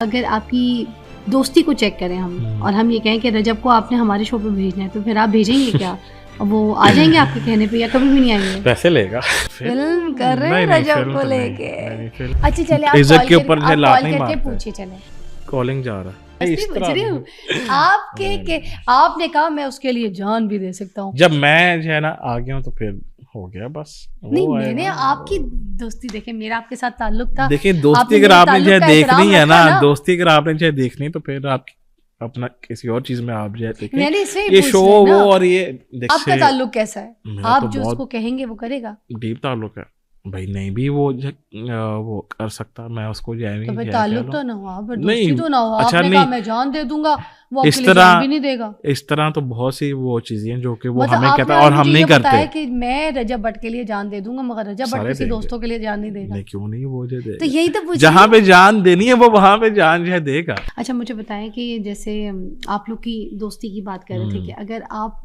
अगर आपकी दोस्ती को चेक करें हम और हम ये कहें कि रजब को आपने हमारे शो पे भेजना है, तो फिर आप भेजेंगे क्या? वो आ जाएंगे आपके कहने पे या कभी भी नहीं आएंगे? पैसे लेगा। फिल्म कर रहे हैं रजब को लेके। अच्छा चले आप इज्जत के ऊपर कॉल लात नहीं करके मारते। पूछिए। चले कॉलिंग जा रहा है इस पूछ रही हूँ आपके के आपने कहा मैं उसके लिए जान भी दे सकता हूँ। जब मैं जो है ना आ गया हूँ तो फिर हो गया बस। नहीं मैंने आपकी दोस्ती देखे, मेरा आपके साथ ताल्लुक था। देखिए दोस्ती अगर आपने चाहे देखनी है ना, दोस्ती अगर आपने चाहे देखनी तो फिर आप अपना किसी और चीज में आप जाए देखें। ये शो वो और ये आपका ताल्लुक कैसा है? आप जो उसको कहेंगे वो करेगा। डीप ताल्लुक है भाई, नहीं भी वो कर सकता, मैं उसको जाए तो फिर ताल्लुक तो ना हो, फिर दोस्ती नहीं तो ना हो। अच्छा आपने नहीं, कहा मैं जान दे दूंगा, वो इस आपके लिए जान भी नहीं देगा। इस तरह तो बहुत सी वो चीजें हैं जो कि वो मतलब हमें कहता है और हम नहीं करते है कि मैं रजब भट्ट के लिए जान दे दूंगा, मगर रजब भट्ट किसी दोस्तों के लिए जान नहीं देगा। नहीं क्यों नहीं, वो दे देगा। तो यही तो जहाँ पे जान देनी है वो वहां पे जान जो है देगा। अच्छा मुझे बताएं कि जैसे आप लोग की दोस्ती की बात कर रहे थे कि अगर आप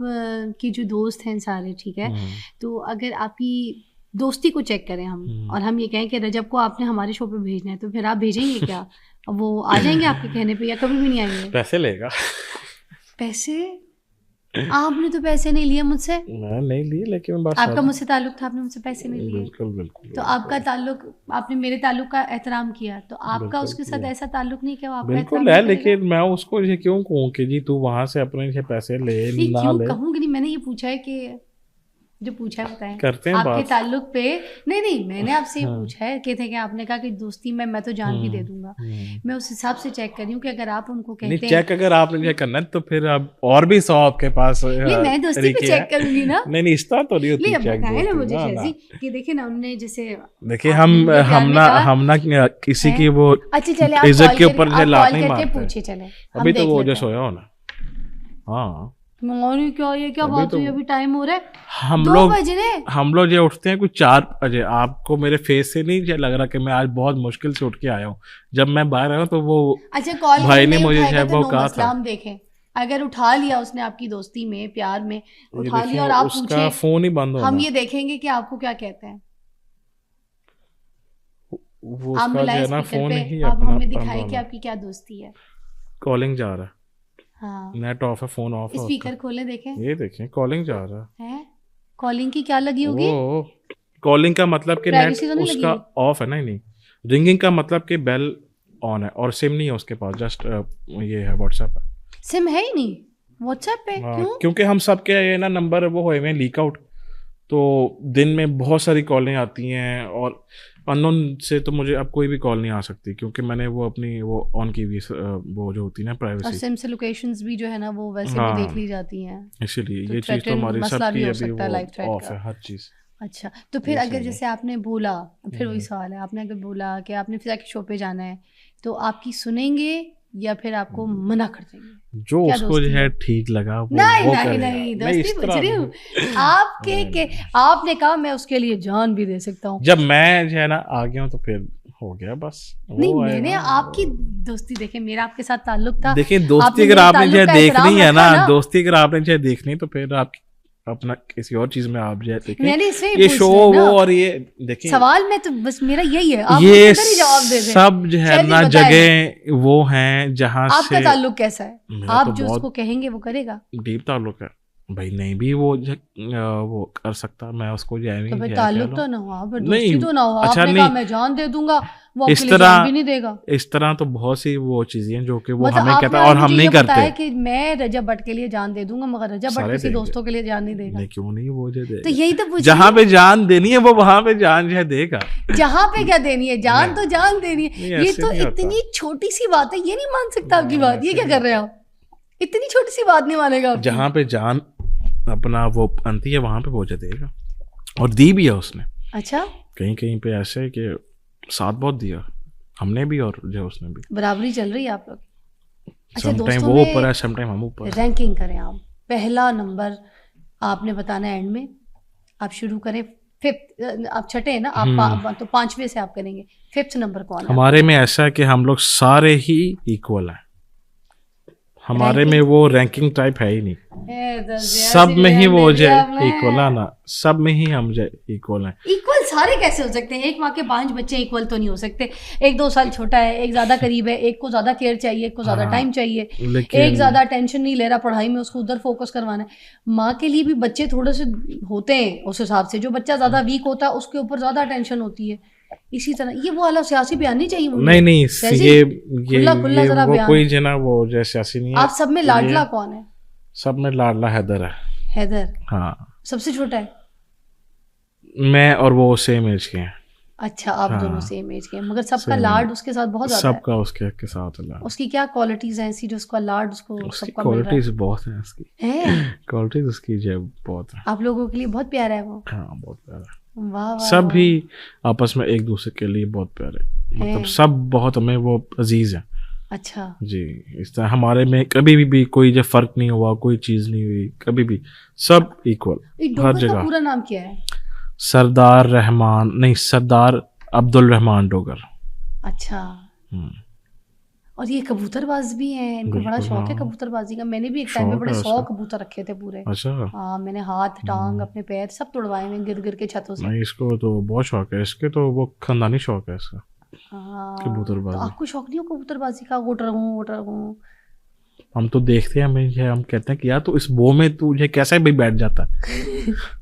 की जो दोस्त हैं सारे, ठीक है, तो अगर आपकी दोस्ती को चेक करें हम और हम ये कहें कि रजब को आपने हमारे शो पे भेजना है, तो फिर आप भेजेंगे क्या? वो आ जाएंगे आपके कहने पे या कभी भी नहीं आएंगे? पैसे लेगा। पैसे? आपने तो पैसे नहीं लिए मुझसे। मैं नहीं लिए, लेकिन बस आपका मुझसे ताल्लुक था, आपने मुझसे पैसे नहीं लिए। बिल्कुल बिल्कुल। तो आपका ताल्लुक, आपने मेरे ताल्लुक का एहतराम किया, तो आपका उसके साथ ऐसा ताल्लुक नहीं क्या? बिल्कुल है, लेकिन मैं उसको ये क्यों कहूँ कि जी तू वहां से अपने से पैसे ले ना ले। कहूँगी नहीं, मैंने ये पूछा है कि जो पूछा है बताएं करते हैं आपके ताल्लुक पे। नहीं मैंने आपसे ये पूछा है कि थे कि आपने कहा कि दोस्ती में मैं तो जान भी दे दूंगा। मैं उस हिसाब से चेक कर रही हूँ कि अगर आप उनको कहते हैं चेक अगर आपने ये करना है तो फिर अब और भी 100 आपके पास। नहीं मैं दोस्ती पे चेक करूंगी ना। नहीं इस तरह तो नहीं होती चेक ना मुझे शैज़ी कि देखिए ना उन्होंने जैसे देखिए हम ना किसी की वो अच्छा चले इज्जत के ऊपर लात नहीं मारते। पूछिए चले अभी तो वो जो सोया हो ना। हाँ क्या ये क्या बात हुई? अभी टाइम हो रहा है, हम लोग ये उठते हैं कुछ 4 बजे। आपको मेरे फेस से नहीं लग रहा कि मैं आज बहुत मुश्किल से उठ के आया हूँ। जब मैं बाहर आया तो वो अच्छा कॉल भाई ने मुझे वो कहा था। देखें अगर उठा लिया उसने आपकी दोस्ती में प्यार में उठा लिया और आप उसका फोन ही बंद हो, हम ये देखेंगे कि आपको क्या कहते हैं। वो उसका जो है ना फोन ही आप हमें दिखाएं कि आपकी क्या दोस्ती है। कॉलिंग जा रहा है। हाँ नेट ऑफ है, फोन ऑफ है। स्पीकर खोले देखें, ये देखें कॉलिंग जा रहा है। कॉलिंग की क्या लगी होगी? कॉलिंग का मतलब कि नेट उसका ऑफ है ना। नहीं रिंगिंग का मतलब कि बेल ऑन है और सिम नहीं है उसके पास, जस्ट ये है व्हाट्सएप है। सिम है ही नहीं व्हाट्सएप पे। क्यों? क्योंकि हम सब के ये ना नंबर वो हुए हैं लीक आउट, तो दिन में बहुत सारी कॉलें आती हैं और अननोन से तो मुझे अब कोई भी कॉल नहीं आ सकती क्योंकि मैंने वो अपनी वो ऑन की हुई वो जो होती है ना प्राइवेसी। और सिम से लोकेशंस भी जो है ना वो वैसे भी देख ली जाती हैं, इसलिए ये चीज़ तो हमारी सबकी अभी वो ऑफ है हर चीज़। अच्छा तो फिर अगर जैसे आपने बोला, फिर वही सवाल है, आपने अगर बोला कि आपने फिर शो पे जाना है तो आपकी सुनेंगे या फिर आपको मना कर देंगे? जो उसको जो है ठीक लगा वो नहीं दोस्ती पूछ रही हूँ आपके के आपने कहा मैं उसके लिए जान भी दे सकता हूँ। जब मैं जो है ना आ गया हूँ तो फिर हो गया बस। नहीं मैंने आपकी दोस्ती देखे, मेरा आपके साथ ताल्लुक था। देखिए दोस्ती अगर आपने चाहे देखनी है ना, दोस्ती अगर आपने चाहे देखनी तो फिर आप अपना किसी और चीज में आप जाए देखें। ये शो वो और ये देखिए सवाल में तो बस मेरा यही है, आप ये जवाब दे दें। सब जो है ना जगह वो हैं जहाँ से आपका ताल्लुक कैसा है? आप जो उसको कहेंगे वो करेगा। डीप ताल्लुक है भाई, नहीं भी वो कर सकता, मैं उसको जाए तो फिर ताल्लुक तो ना हो, फिर दोस्ती तो ना हो। अच्छा आपने कहा मैं जान दे दूंगा, वो आपके लिए जान भी नहीं देगा। इस तरह तो बहुत सी वो चीजें हैं जो कि वो हमें कहता है और हम नहीं करते। है कि मैं रजब भट्ट के लिए जान दे दूंगा, मगर रजब भट्ट किसी दोस्तों के लिए जान नहीं देगा। नहीं क्यों नहीं, वो दे दे। तो यही तो जहाँ पे जान देनी है वो वहां पे जान जो है देगा। जहाँ पे क्या देनी है, जान तो जान देनी है। ये तो इतनी छोटी सी बात है, ये नहीं मान सकता आपकी बात। ये क्या कर रहे हैं आप? इतनी छोटी सी बात नहीं मानेगा। जहाँ पे जान अपना वो अंती है वहां पे पहुंचा देगा, और दी भी है उसने। अच्छा कहीं कहीं पे ऐसे है कि साथ बहुत दिया हमने भी और जो उसने भी। बराबरी चल रही है आप लोग। अच्छा समटाइम वो ऊपर है, समटाइम हम ऊपर। रैंकिंग करें आप, पहला नंबर आपने बताना है एंड में। आप शुरू करें 5th, आप छठे हैं ना आप, तो 5वें से आप करेंगे। 5th नंबर कौन है हमारे में? ऐसा है कि हम लोग सारे ही इक्वल हैं, हमारे में वो रैंकिंग टाइप है ही नहीं, सब में ही वो जो इक्वल है ना, सब में ही हम जो इक्वल हैं। इक्वल सारे कैसे हो सकते हैं? एक माँ के 5 बच्चे इक्वल तो नहीं हो सकते। एक 2 साल छोटा है, एक ज्यादा करीब है, एक को ज्यादा केयर चाहिए, एक को ज्यादा टाइम चाहिए, एक ज्यादा टेंशन नहीं ले रहा पढ़ाई में, उसको उधर फोकस करवाना है। माँ के लिए भी बच्चे थोड़े से होते हैं उस हिसाब से, जो बच्चा ज्यादा वीक होता है उसके ऊपर ज्यादा टेंशन होती है। इसी तरह ये वो वाला सियासी बयान नहीं चाहिए मुझे। नहीं ये वो कोई जो ना वो जो सियासी नहीं है। आप सब में लाडला कौन है? सब में लाडला हैदर है। हैदर? हाँ। सबसे छोटा है? मैं और वो सेम एज के हैं। अच्छा, आप दोनों सेम एज के हैं, मगर सबका लाड उसके साथ बहुत ज्यादा है। सबका उसके साथ लाड। उसकी क्या क्वालिटीज हैं ऐसी जो उसका लाड उसको सबका मिल रहा है? क्वालिटीज बहुत हैं उसकी। क्वालिटीज उसकी जो बहुत है। आप लोगों के लिए बहुत प्यारा है वो? हाँ, बहुत प्यारा है। वाह, सब ही आपस में एक दूसरे के लिए बहुत प्यारे, मतलब सब बहुत हमें वो अजीज है। अच्छा जी, इस तरह हमारे में कभी भी कोई जो फर्क नहीं हुआ, कोई चीज नहीं हुई कभी भी, सब इक्वल हर जगह। पूरा नाम क्या है? सरदार अब्दुल रहमान डोगर। अच्छा। और ये कबूतरबाज भी हैं, इनको बड़ा शौक है कबूतरबाजी का। मैंने भी एक टाइम में बड़े 100 कबूतर रखे थे पूरे। अच्छा। हाँ, मैंने हाथ टांग अपने पैर सब तोड़वाए हैं गिर के छतों से। नहीं, इसको तो बहुत शौक है, इसके तो वो खानदानी शौक है इसका। कबूतरबाजी। तो आपको शौक नहीं हो कबूतरबाजी का? उड़ रहूं। हम तो देखते हैं, हम कहते हैं कि यार तो इस बो में तुझे कैसे भी बैठ जाता है।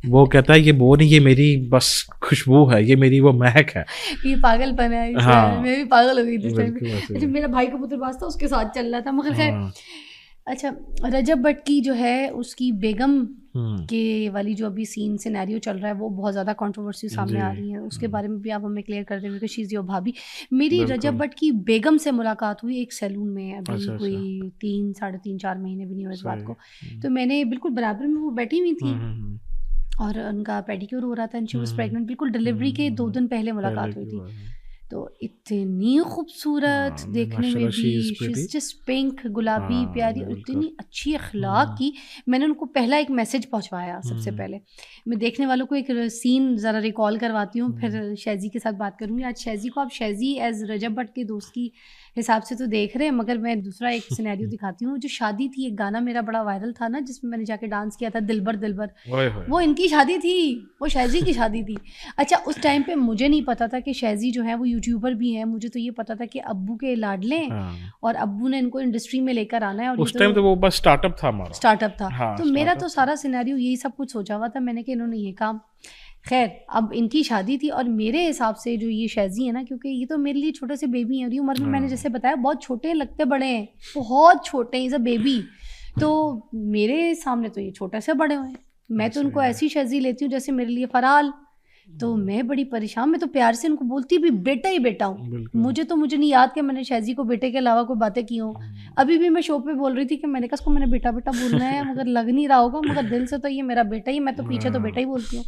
वो कहता है ये बो नहीं, ये मेरी बस खुशबू है, ये मेरी वो महक है। ये पागलपन है। हाँ, मैं भी पागल हो गई थी अच्छा, मेरा भाई कबूतरबाज था, उसके साथ चल रहा था, मगर खैर। अच्छा, रजब भट्ट की जो है उसकी बेगम के वाली जो अभी सीन सिनेरियो चल रहा है वो बहुत ज़्यादा कंट्रोवर्सी सामने आ रही है, उसके बारे में भी आप हमें क्लियर कर देंगे। शी इज़ योर भाभी। मेरी रजब भट्ट की बेगम से मुलाकात हुई एक सैलून में, अभी कोई 3-4 महीने भी नहीं हुए इस बात को। तो मैंने बिल्कुल बराबर में वो बैठी हुई थी और उनका पेडिक्योर हो रहा था, एंड शी वाज प्रेग्नेंट। बिल्कुल डिलीवरी के 2 दिन पहले मुलाकात हुई थी। तो इतनी खूबसूरत देखने में भी, शी इज जस्ट पिंक, गुलाबी प्यारी, और इतनी अच्छी अखलाक की। मैंने उनको पहला एक मैसेज पहुंचवाया सबसे पहले। मैं देखने वालों को एक सीन ज़रा रिकॉल करवाती हूँ, फिर शैजी के साथ बात करूँगी। आज शैजी को आप शैजी एज रजब भट्ट के दोस्त की हिसाब से तो देख रहे हैं, मगर मैं दूसरा एक सिनेरियो दिखाती हूँ। जो शादी थी, एक गाना मेरा बड़ा वायरल था ना जिसमें मैंने जाके डांस किया था, दिलबर दिलबर, वो इनकी शादी थी, वो शैजी की शादी थी। अच्छा, उस टाइम पे मुझे नहीं पता था कि शैजी जो है वो यूट्यूबर भी है। मुझे तो ये पता था कि अब्बू के लाडले और अब्बू ने इनको इंडस्ट्री में लेकर आना है। और उस टाइम तो वो बस स्टार्टअप था हमारा। स्टार्टअप था। तो मेरा तो सारा सिनेरियो यही सब कुछ सोचा हुआ था मैंने कि इन्होंने ये काम। खैर, अब इनकी शादी थी और मेरे हिसाब से जो ये शैजी है ना, क्योंकि ये तो मेरे लिए छोटे से बेबी हैं, और ये उम्र में मैंने जैसे बताया बहुत छोटे हैं, लगते बड़े हैं, बहुत छोटे हैं, इज़ अ बेबी। तो मेरे सामने तो ये छोटे से बड़े हुए। मैं तो उनको ऐसी शैजी लेती हूँ जैसे मेरे लिए फराल। तो मैं बड़ी परेशान, मैं तो प्यार से उनको बोलती भी बेटा ही बेटा हूँ। मुझे नहीं याद कि मैंने शैजी को बेटे के अलावा कोई बातें की हों। अभी भी मैं शो पे बोल रही थी कि मैंने कहा उसको मैंने बेटा बेटा बोलना है, मगर लग नहीं रहा होगा, मगर दिल से तो ये मेरा बेटा ही, मैं तो पीछे तो बेटा ही बोलती हूँ।